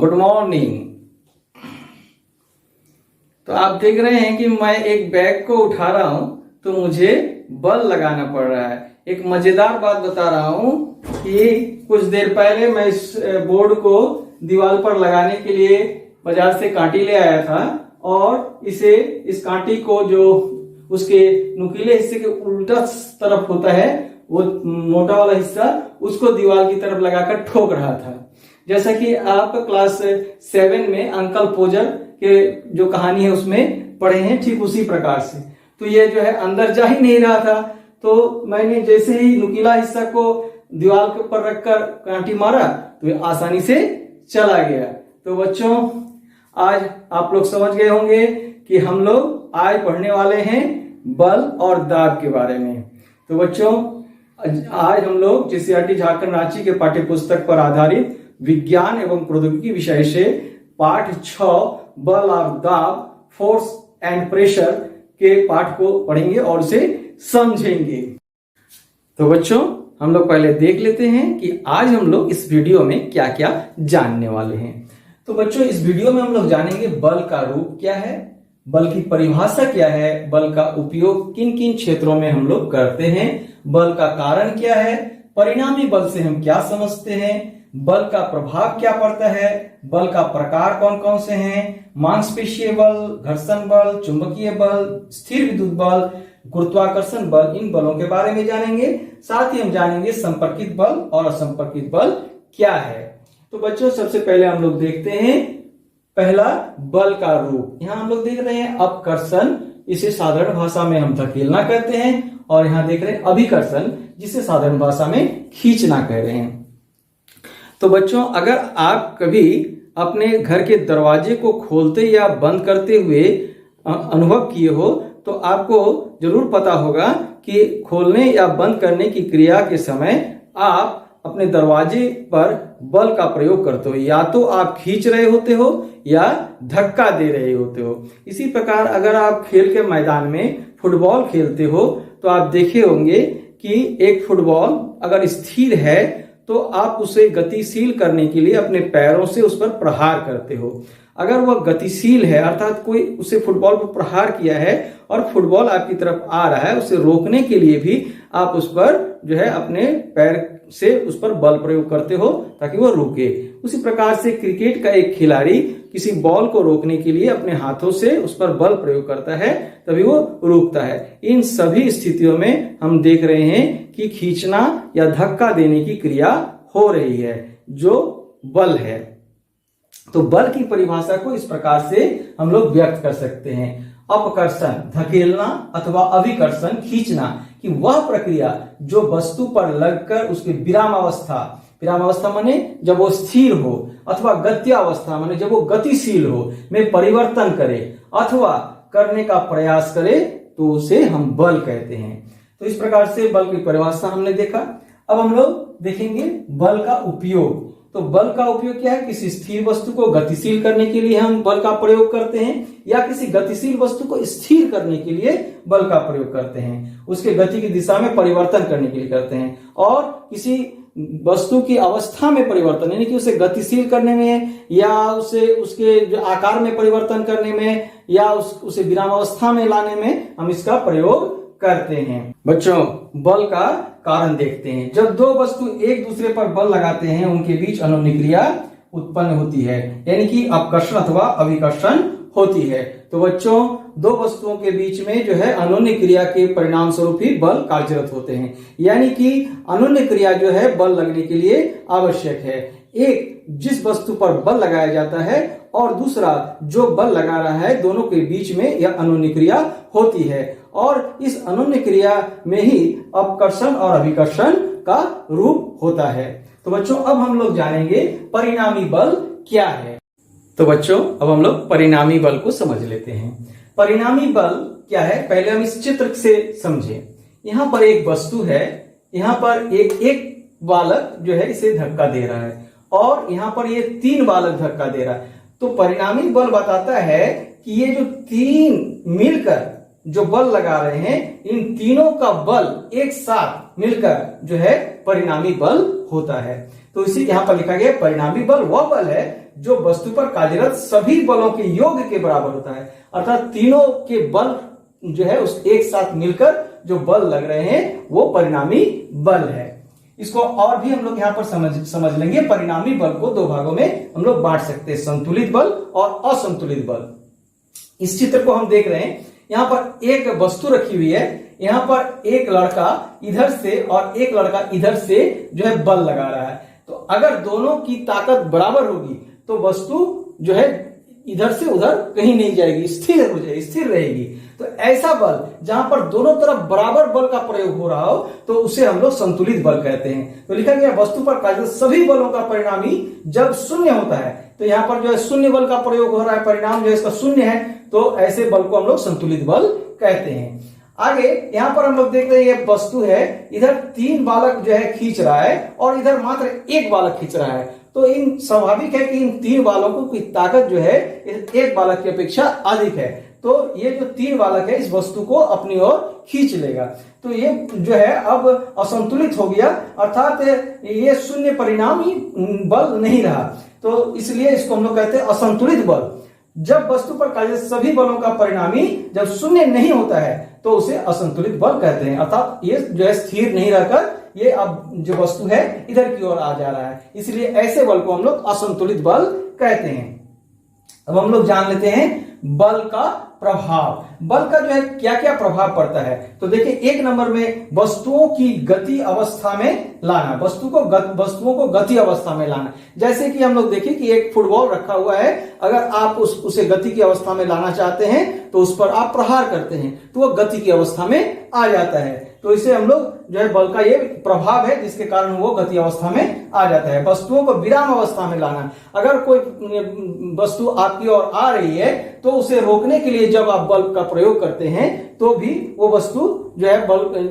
Good morning. तो आप देख रहे हैं कि मैं एक बैग को उठा रहा हूं तो मुझे बल लगाना पड़ रहा है। एक मजेदार बात बता रहा हूं कि कुछ देर पहले मैं इस बोर्ड को दीवार पर लगाने के लिए बाजार से कांटी ले आया था और इस कांटी को जो उसके नुकीले हिस्से के उल्टा तरफ होता है, वो मोटा वाला हिस्सा, उसको दीवार की तरफ लगाकर ठोक रहा था। जैसा कि आप क्लास 7 में अंकल पोजर के जो कहानी है उसमें पढ़े हैं, ठीक उसी प्रकार से। तो ये जो है अंदर जा ही नहीं रहा था, तो मैंने जैसे ही नुकीला हिस्सा को दीवार के ऊपर रखकर कांटी मारा तो ये आसानी से चला गया। तो बच्चों, आज आप लोग समझ गए होंगे कि हम लोग आज पढ़ने वाले हैं बल और दाब के बारे में। तो बच्चों, आज हम लोग जीसीईआरटी झारखंड रांची के पाठ्य पुस्तक पर आधारित विज्ञान एवं प्रौद्योगिकी विषय से पाठ 6 बल और दाब, फोर्स एंड प्रेशर के पाठ को पढ़ेंगे और उसे समझेंगे। तो बच्चों, हम लोग पहले देख लेते हैं कि आज हम लोग इस वीडियो में क्या क्या जानने वाले हैं। तो बच्चों, इस वीडियो में हम लोग जानेंगे बल का रूप क्या है, बल की परिभाषा क्या है, बल का उपयोग किन किन क्षेत्रों में हम लोग करते हैं, बल का कारण क्या है, परिणामी बल से हम क्या समझते हैं, बल का प्रभाव क्या पड़ता है, बल का प्रकार कौन कौन से हैं, मांसपेशीय बल, घर्षण बल, चुंबकीय बल, स्थिर विद्युत बल, गुरुत्वाकर्षण बल, इन बलों के बारे में जानेंगे। साथ ही हम जानेंगे संपर्कित बल और असंपर्कित बल क्या है। तो बच्चों, सबसे पहले हम लोग देखते हैं पहला बल का रूप। यहाँ हम लोग देख रहे हैं अपकर्षण, इसे साधारण भाषा में हम धकेलना कहते हैं, और यहाँ देख रहे हैं अभिकर्षण, जिसे साधारण भाषा में खींचना कह रहे हैं। तो बच्चों, अगर आप कभी अपने घर के दरवाजे को खोलते या बंद करते हुए अनुभव किए हो तो आपको जरूर पता होगा कि खोलने या बंद करने की क्रिया के समय आप अपने दरवाजे पर बल का प्रयोग करते हो, या तो आप खींच रहे होते हो या धक्का दे रहे होते हो। इसी प्रकार अगर आप खेल के मैदान में फुटबॉल खेलते हो तो आप देखे होंगे कि एक फुटबॉल अगर स्थिर है तो आप उसे गतिशील करने के लिए अपने पैरों से उस पर प्रहार करते हो। अगर वह गतिशील है, अर्थात कोई उसे फुटबॉल पर प्रहार किया है और फुटबॉल आपकी तरफ आ रहा है, उसे रोकने के लिए भी आप उस पर जो है अपने पैर से उस पर बल प्रयोग करते हो ताकि वह रुके। उसी प्रकार से क्रिकेट का एक खिलाड़ी किसी बॉल को रोकने के लिए अपने हाथों से उस पर बल प्रयोग करता है, तभी वो रुकता है। इन सभी स्थितियों में हम देख रहे हैं कि खींचना या धक्का देने की क्रिया हो रही है, जो बल है। तो बल की परिभाषा को इस प्रकार से हम लोग व्यक्त कर सकते हैं। अपकर्षण धकेलना अथवा अभिकर्षण खींचना कि वह प्रक्रिया जो वस्तु पर लगकर उसके विरामावस्था माने जब वो स्थिर हो, अथवा गत्यावस्था माने जब वो गतिशील हो में परिवर्तन करे अथवा करने का प्रयास करे तो उसे हम बल कहते हैं। तो इस प्रकार से बल की परिभाषा हमने देखा। अब हम लोग देखेंगे बल का उपयोग। तो बल का उपयोग क्या है? किसी स्थिर वस्तु को गतिशील करने के लिए हम बल का प्रयोग करते हैं, या किसी गतिशील वस्तु को स्थिर करने के लिए बल का प्रयोग करते हैं, उसके गति की दिशा में परिवर्तन करने के लिए करते हैं, और किसी वस्तु की अवस्था में परिवर्तन यानी कि उसे गतिशील करने में, या उसे उसके जो आकार में परिवर्तन करने में, या उसे विरामावस्था में लाने में हम इसका प्रयोग करते हैं। बच्चों, बल का कारण देखते हैं। जब दो वस्तु एक दूसरे पर बल लगाते हैं उनके बीच अनोन्य क्रिया उत्पन्न होती है, यानी कि अपकर्षण अथवा अभिकर्षण होती है। तो बच्चों, दो वस्तुओं के बीच में जो है अनोन्य क्रिया के परिणाम स्वरूप ही बल कार्यरत होते हैं, यानी कि अनोन्य क्रिया जो है बल लगने के लिए आवश्यक है। एक जिस वस्तु पर बल लगाया जाता है और दूसरा जो बल लगा रहा है, दोनों के बीच में यह अनोन्य क्रिया होती है, और इस अनोन्य क्रिया में ही अपकर्षण और अभिकर्षण का रूप होता है। तो बच्चों, अब हम लोग जानेंगे परिणामी बल क्या है। तो बच्चों, अब हम लोग परिणामी बल को समझ लेते हैं। परिणामी बल क्या है, पहले हम इस चित्र से समझें। यहाँ पर एक वस्तु है, यहाँ पर एक बालक जो है इसे धक्का दे रहा है, और यहाँ पर ये 3 बालक धक्का दे रहा है। तो परिणामी बल बताता है कि ये जो 3 मिलकर जो बल लगा रहे हैं, इन तीनों का बल एक साथ मिलकर जो है परिणामी बल होता है। तो इसी यहाँ पर लिखा गया परिणामी बल वह बल है जो वस्तु पर कार्यरत सभी बलों के योग के बराबर होता है। अर्थात तीनों के बल जो है उस एक साथ मिलकर जो बल लग रहे हैं वो परिणामी बल है। इसको और भी हम लोग यहाँ पर समझ लेंगे। परिणामी बल को दो भागों में हम लोग बांट सकते हैं, संतुलित बल और असंतुलित बल। इस चित्र को हम देख रहे हैं, यहाँ पर एक वस्तु रखी हुई है, यहाँ पर एक लड़का इधर से और एक लड़का इधर से जो है बल लगा रहा है। तो अगर दोनों की ताकत बराबर होगी तो वस्तु जो है इधर से उधर कहीं नहीं जाएगी, स्थिर हो जाएगी, स्थिर रहेगी। तो ऐसा बल जहां पर दोनों तरफ बराबर बल का प्रयोग हो रहा हो तो उसे हम लोग संतुलित बल कहते हैं। तो लिखा गया वस्तु पर कार्यरत सभी बलों का परिणामी जब शून्य होता है, तो यहाँ पर जो है शून्य बल का प्रयोग हो रहा है, परिणाम जो है इसका शून्य है, तो ऐसे बल को हम लोग संतुलित बल कहते हैं। आगे यहाँ पर हम लोग देख रहे हैं ये वस्तु है, इधर 3 बालक जो है खींच रहा है और इधर मात्र 1 बालक खींच रहा है। तो इन स्वाभाविक है कि इन 3 बालकों की ताकत जो है एक बालक की अपेक्षा अधिक है। तो ये जो 3 बालक है इस वस्तु को अपनी ओर खींच लेगा। तो ये जो है अब असंतुलित हो गया, अर्थात ये शून्य परिणामी बल नहीं रहा। तो इसलिए इसको हम लोग कहते हैं असंतुलित बल। जब वस्तु पर कार्यरत सभी बलों का परिणामी जब शून्य नहीं होता है तो उसे असंतुलित बल कहते हैं। अर्थात ये जो है स्थिर नहीं रहकर ये अब जो वस्तु है इधर की ओर आ जा रहा है, इसलिए ऐसे बल को हम लोग असंतुलित बल कहते हैं। अब हम लोग जान लेते हैं बल का प्रभाव। बल का जो है क्या क्या प्रभाव पड़ता है। तो देखिए 1 नंबर में वस्तुओं की गति अवस्था में लाना, वस्तुओं को गति अवस्था में लाना। जैसे कि हम लोग देखें कि एक फुटबॉल रखा हुआ है, अगर आप उसे गति की अवस्था में लाना चाहते हैं तो उस पर आप प्रहार करते हैं तो वह गति की अवस्था में आ जाता है। तो इसे हम लोग जो है बल का ये प्रभाव है जिसके कारण वो गति अवस्था में आ जाता है। वस्तुओं को विराम अवस्था में लाना, अगर कोई वस्तु आपकी ओर आ रही है तो उसे रोकने के लिए जब आप बल का प्रयोग करते हैं तो भी वो वस्तु जो है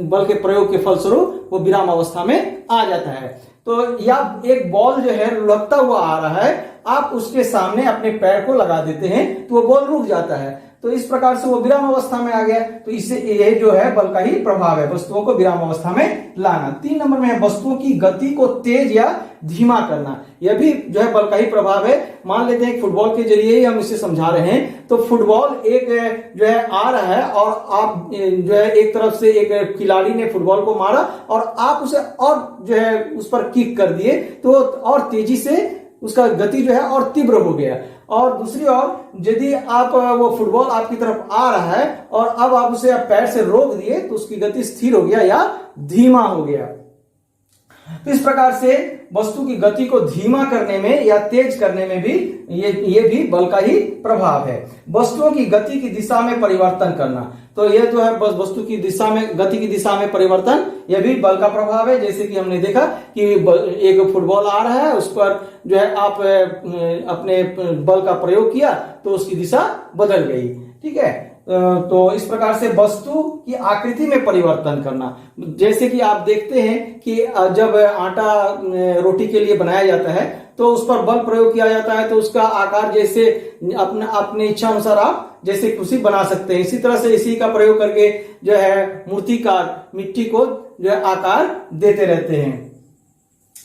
बल के प्रयोग के फलस्वरूप वो विराम अवस्था में आ जाता है। तो या एक बॉल जो है लुढ़कता हुआ आ रहा है, आप उसके सामने अपने पैर को लगा देते हैं तो वो बॉल रुक जाता है, तो इस प्रकार से वो विराम अवस्था में आ गया। तो इससे ये जो है बल का ही प्रभाव है, वस्तुओं को विराम अवस्था में लाना। 3 नंबर में है वस्तुओं की गति को तेज या धीमा करना, यह भी जो है बल का ही प्रभाव है। मान लेते हैं फुटबॉल के जरिए ही हम इसे समझा रहे हैं। तो फुटबॉल एक जो है आ रहा है और आप जो है एक तरफ से एक खिलाड़ी ने फुटबॉल को मारा और आप उसे और जो है उस पर किक कर दिए तो और तेजी से उसका गति जो है और तीव्र हो गया। और दूसरी ओर यदि आप वो फुटबॉल आपकी तरफ आ रहा है और अब आप उसे पैर से रोक दिए तो उसकी गति स्थिर हो गया या धीमा हो गया। तो इस प्रकार से वस्तु की गति को धीमा करने में या तेज करने में भी ये भी बल का ही प्रभाव है। वस्तुओं की गति की दिशा में परिवर्तन करना, तो यह जो है बस वस्तु की दिशा में गति की दिशा में परिवर्तन, यह भी बल का प्रभाव है। जैसे कि हमने देखा कि एक फुटबॉल आ रहा है, उस पर जो है आप अपने बल का प्रयोग किया तो उसकी दिशा बदल गई। ठीक है, तो इस प्रकार से वस्तु की आकृति में परिवर्तन करना। जैसे कि आप देखते हैं कि जब आटा रोटी के लिए बनाया जाता है तो उस पर बल प्रयोग किया जाता है तो उसका आकार जैसे अपने इच्छा अनुसार आप जैसे खुशी बना सकते हैं। इसी तरह से इसी का प्रयोग करके जो है मूर्तिकार मिट्टी को जो है आकार देते रहते हैं।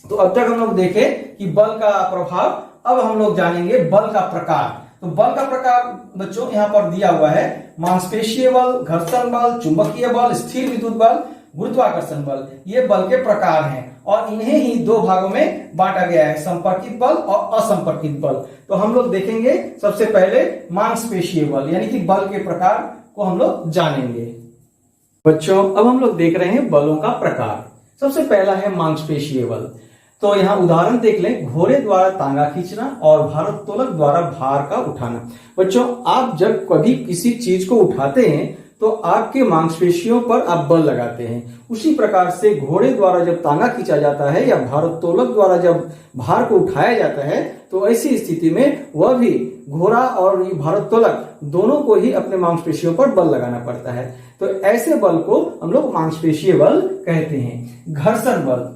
तो अब तक हम लोग देखे कि बल का प्रभाव। अब हम लोग जानेंगे बल का प्रकार। तो बल का प्रकार बच्चों यहाँ पर दिया हुआ है, मांसपेशीय बल, घर्षण बल, चुंबकीय बल, स्थिर विद्युत बल, गुरुत्वाकर्षण बल। ये बल के प्रकार हैं और इन्हें ही 2 भागों में बांटा गया है, संपर्कित बल और असंपर्कित बल। तो हम लोग देखेंगे सबसे पहले मांसपेशीय बल, यानी कि बल के प्रकार को हम लोग जानेंगे। बच्चों अब हम लोग देख रहे हैं बलों का प्रकार। सबसे पहला है मांसपेशीय बल। तो यहाँ उदाहरण देख लें, घोड़े द्वारा तांगा खींचना और भारोत्तोलक द्वारा भार का उठाना। बच्चों आप जब कभी किसी चीज को उठाते हैं तो आपके मांसपेशियों पर आप बल लगाते हैं। उसी प्रकार से घोड़े द्वारा जब तांगा खींचा जाता है या भारोत्तोलक द्वारा जब भार को उठाया जाता है तो ऐसी स्थिति में वह भी घोड़ा और भारोत्तोलक दोनों को ही अपने मांसपेशियों पर बल लगाना पड़ता है। तो ऐसे बल को हम लोग मांसपेशीय बल कहते हैं। घर्षण बल,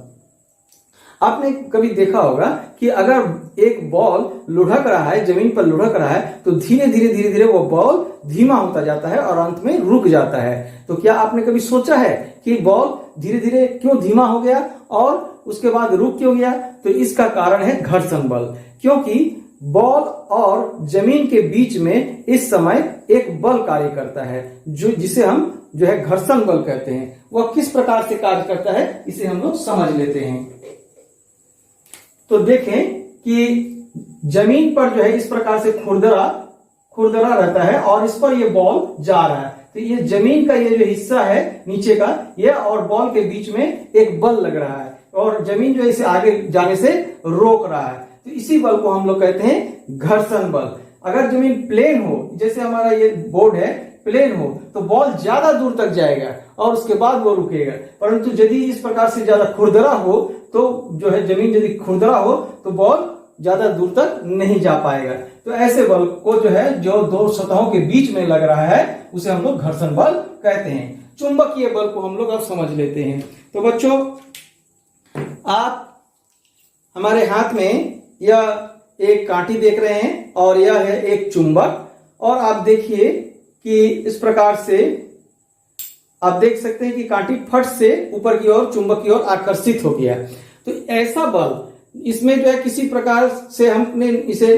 आपने कभी देखा होगा कि अगर एक बॉल लुढ़क रहा है, जमीन पर लुढ़क रहा है, तो धीरे धीरे वो बॉल धीमा होता जाता है और अंत में रुक जाता है। तो क्या आपने कभी सोचा है कि बॉल धीरे धीरे क्यों धीमा हो गया और उसके बाद रुक क्यों गया? तो इसका कारण है घर्षण बल। क्योंकि बॉल और जमीन के बीच में इस समय एक बल कार्य करता है, जिसे हम जो है घर्षण बल कहते हैं। वह किस प्रकार से कार्य करता है इसे हम लोग समझ लेते हैं। तो देखें कि जमीन पर जो है इस प्रकार से खुरदरा रहता है और इस पर यह बॉल जा रहा है। तो ये जमीन का ये जो हिस्सा है नीचे का, यह और बॉल के बीच में एक बल लग रहा है और जमीन जो है इसे आगे जाने से रोक रहा है। तो इसी बल को हम लोग कहते हैं घर्षण बल। अगर जमीन प्लेन हो, जैसे हमारा ये बोर्ड है, प्लेन हो, तो बॉल ज्यादा दूर तक जाएगा और उसके बाद वो रुकेगा। परंतु यदि इस प्रकार से ज्यादा खुरदरा हो, तो जो है जमीन यदि खुरदरा हो तो बॉल ज्यादा दूर तक नहीं जा पाएगा। तो ऐसे बल को जो है जो दो सतहों के बीच में लग रहा है उसे हम लोग घर्षण बल कहते हैं। चुंबकीय बल को हम लोग अब समझ लेते हैं। तो बच्चों, आप हमारे हाथ में यह एक कांटी देख रहे हैं और यह है एक चुंबक, और आप देखिए कि इस प्रकार से आप देख सकते हैं कि कांटी फट से ऊपर की ओर चुंबक की ओर आकर्षित हो गया। तो ऐसा बल इसमें जो है किसी प्रकार से हमने इसे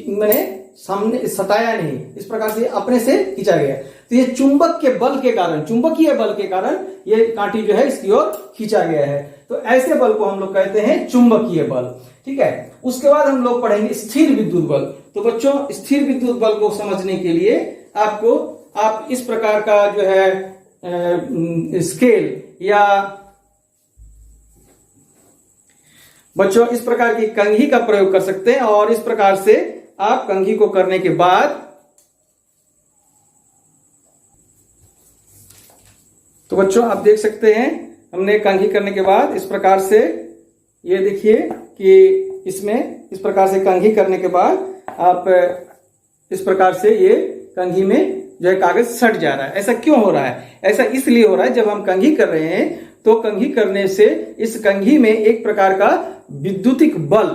मैंने सामने सटाया नहीं, इस प्रकार से अपने से खींचा गया। तो ये चुंबक के बल के कारण, चुंबकीय बल के कारण ये कांटी जो है इसकी ओर खींचा गया है। तो ऐसे बल को हम लोग कहते हैं चुंबकीय बल। ठीक है, उसके बाद हम लोग पढ़ेंगे स्थिर विद्युत बल। तो बच्चों, स्थिर विद्युत बल को समझने के लिए आप इस प्रकार का जो है स्केल या बच्चों इस प्रकार की कंघी का प्रयोग कर सकते हैं, और इस प्रकार से आप कंघी को करने के बाद तो बच्चों आप देख सकते हैं हमने कंघी करने के बाद इस प्रकार से ये देखिए कि इसमें इस प्रकार से कंघी करने के बाद आप इस प्रकार से ये कंघी में जो है कागज सट जा रहा है। ऐसा क्यों हो रहा है? ऐसा इसलिए हो रहा है, जब हम कंघी कर रहे हैं तो कंघी करने से इस कंघी में एक प्रकार का विद्युतिक बल,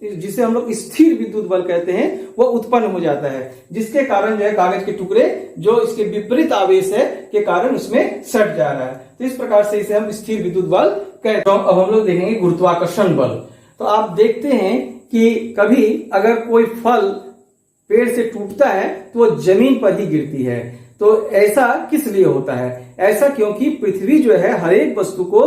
जिसे हम लोग स्थिर विद्युत बल कहते हैं, वो उत्पन्न हो जाता है, जिसके कारण जो है कागज के टुकड़े जो इसके विपरीत आवेश है के कारण उसमें सट जा रहा है। तो इस प्रकार से इसे हम स्थिर विद्युत बल कहते हैं। अब हम लोग देखेंगे गुरुत्वाकर्षण बल। तो आप देखते हैं कि कभी अगर कोई फल पेड़ से टूटता है तो वो जमीन पर ही गिरती है। तो ऐसा किस लिए होता है? ऐसा क्योंकि पृथ्वी जो है हर एक वस्तु को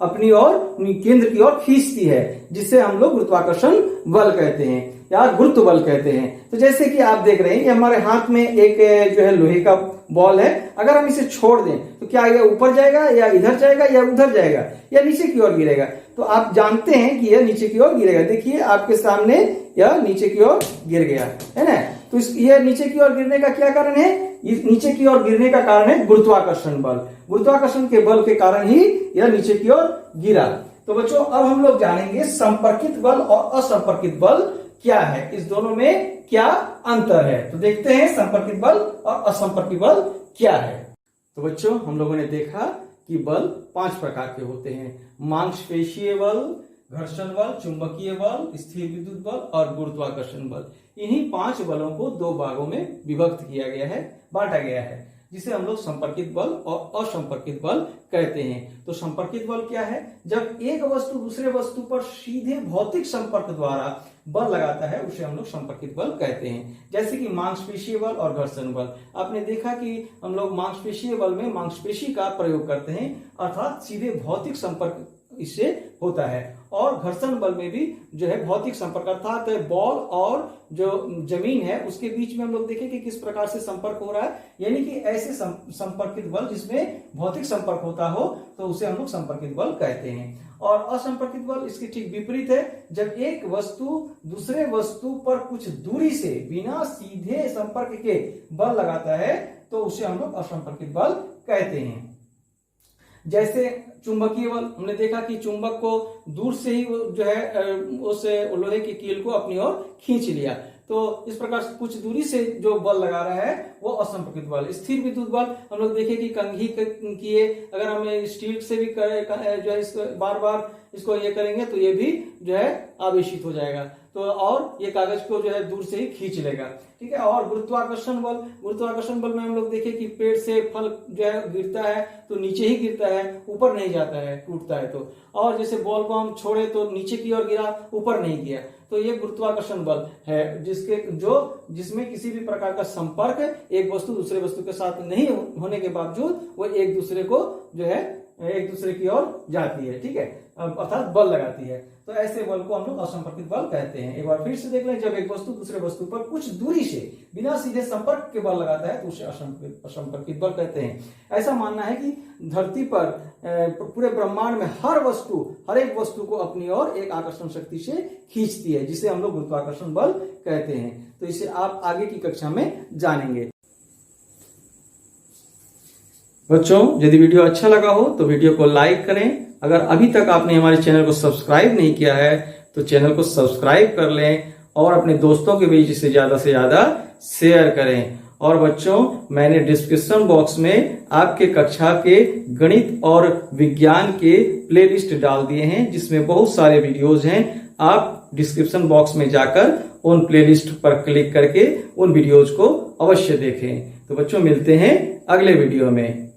अपनी ओर केंद्र की ओर खींचती है, जिसे हम लोग गुरुत्वाकर्षण बल कहते हैं या गुरुत्व बल कहते हैं। तो जैसे कि आप देख रहे हैं कि हमारे हाथ में एक जो है लोहे का बॉल है, अगर हम इसे छोड़ दें तो क्या ये ऊपर जाएगा या इधर जाएगा या उधर जाएगा या नीचे की ओर गिरेगा? तो आप जानते हैं कि यह नीचे की ओर गिरेगा। देखिए आपके सामने यह नीचे की ओर गिर गया है ना। तो यह नीचे की ओर गिरने का क्या कारण है? इस नीचे की ओर गिरने का कारण है गुरुत्वाकर्षण बल। गुरुत्वाकर्षण के बल के कारण ही यह नीचे की ओर गिरा। तो बच्चों अब हम लोग जानेंगे संपर्कित बल और असंपर्कित बल क्या है, इस दोनों में क्या अंतर है। तो देखते हैं संपर्कित बल और असंपर्कित बल क्या है। तो बच्चों हम लोगों ने देखा कि बल 5 प्रकार के होते हैं: मांसपेशीय बल, घर्षण बल, चुंबकीय बल, स्थिर विद्युत बल और गुरुत्वाकर्षण बल। इन्हीं 5 बलों को 2 भागों में विभक्त किया गया है, बांटा गया है, जिसे हम लोग संपर्कित बल और असंपर्कित बल कहते हैं। तो संपर्कित बल क्या है? जब एक वस्तु दूसरे वस्तु पर सीधे भौतिक संपर्क द्वारा बल लगाता है उसे हम लोग संपर्कित बल कहते हैं। जैसे कि मांसपेशीय बल और घर्षण बल। आपने देखा कि हम लोग मांसपेशीय बल में मांसपेशी का प्रयोग करते हैं, अर्थात सीधे भौतिक संपर्क इससे होता है, और घर्षण बल में भी जो है भौतिक संपर्क अर्थात बॉल और जो जमीन है उसके बीच में हम लोग देखें कि किस प्रकार से संपर्क हो रहा है। यानी कि ऐसे संपर्कित बल जिसमें भौतिक संपर्क होता हो तो उसे हम लोग संपर्कित बल कहते हैं। और असंपर्कित बल इसके ठीक विपरीत है। जब एक वस्तु दूसरे वस्तु पर कुछ दूरी से बिना सीधे संपर्क के बल लगाता है तो उसे हम लोग असंपर्कित बल कहते हैं। जैसे चुंबकीय बल, हमने देखा कि चुंबक को दूर से ही जो है उस लोहे की कील को अपनी ओर खींच लिया। तो इस प्रकार से कुछ दूरी से जो बल लगा रहा है वो असंपर्कित बल। स्थिर विद्युत बल हम लोग देखें कि कंघी किए अगर हम स्टील से भी जो है इसको बार बार इसको ये करेंगे तो ये भी जो है आवेशित हो जाएगा, तो और ये कागज को जो है दूर से ही खींच लेगा, ठीक है। और गुरुत्वाकर्षण बल में हम लोग देखें कि पेड़ से फल जो है गिरता है तो नीचे ही गिरता है, ऊपर नहीं जाता है, टूटता है तो। और जैसे बॉल को हम छोड़े तो नीचे की ओर गिरा, ऊपर नहीं गया, तो ये गुरुत्वाकर्षण बल है जिसमें किसी भी प्रकार का संपर्क एक वस्तु दूसरे वस्तु के साथ नहीं होने के बावजूद वो एक दूसरे को जो है एक दूसरे की ओर जाती है, ठीक है, अर्थात बल लगाती है। तो ऐसे बल को हम लोग असंपर्कित बल कहते हैं। एक बार फिर से देख लें, जब एक वस्तु दूसरे वस्तु पर कुछ दूरी से बिना सीधे संपर्क के बल लगाता है तो उसे असंपर्कित बल कहते हैं। ऐसा मानना है कि धरती पर पूरे ब्रह्मांड में हर एक वस्तु को अपनी ओर एक आकर्षण शक्ति से खींचती है, जिसे हम लोग गुरुत्वाकर्षण बल कहते हैं। तो इसे आप आगे की कक्षा में जानेंगे। बच्चों, यदि वीडियो अच्छा लगा हो तो वीडियो को लाइक करें। अगर अभी तक आपने हमारे चैनल को सब्सक्राइब नहीं किया है तो चैनल को सब्सक्राइब कर लें और अपने दोस्तों के बीच इसे ज्यादा से ज्यादा शेयर करें। और बच्चों, मैंने डिस्क्रिप्शन बॉक्स में आपके कक्षा के गणित और विज्ञान के प्लेलिस्ट डाल दिए हैं, जिसमें बहुत सारे वीडियोज हैं। आप डिस्क्रिप्शन बॉक्स में जाकर उन प्लेलिस्ट पर क्लिक करके उन वीडियोज को अवश्य देखें। तो बच्चों, मिलते हैं अगले वीडियो में।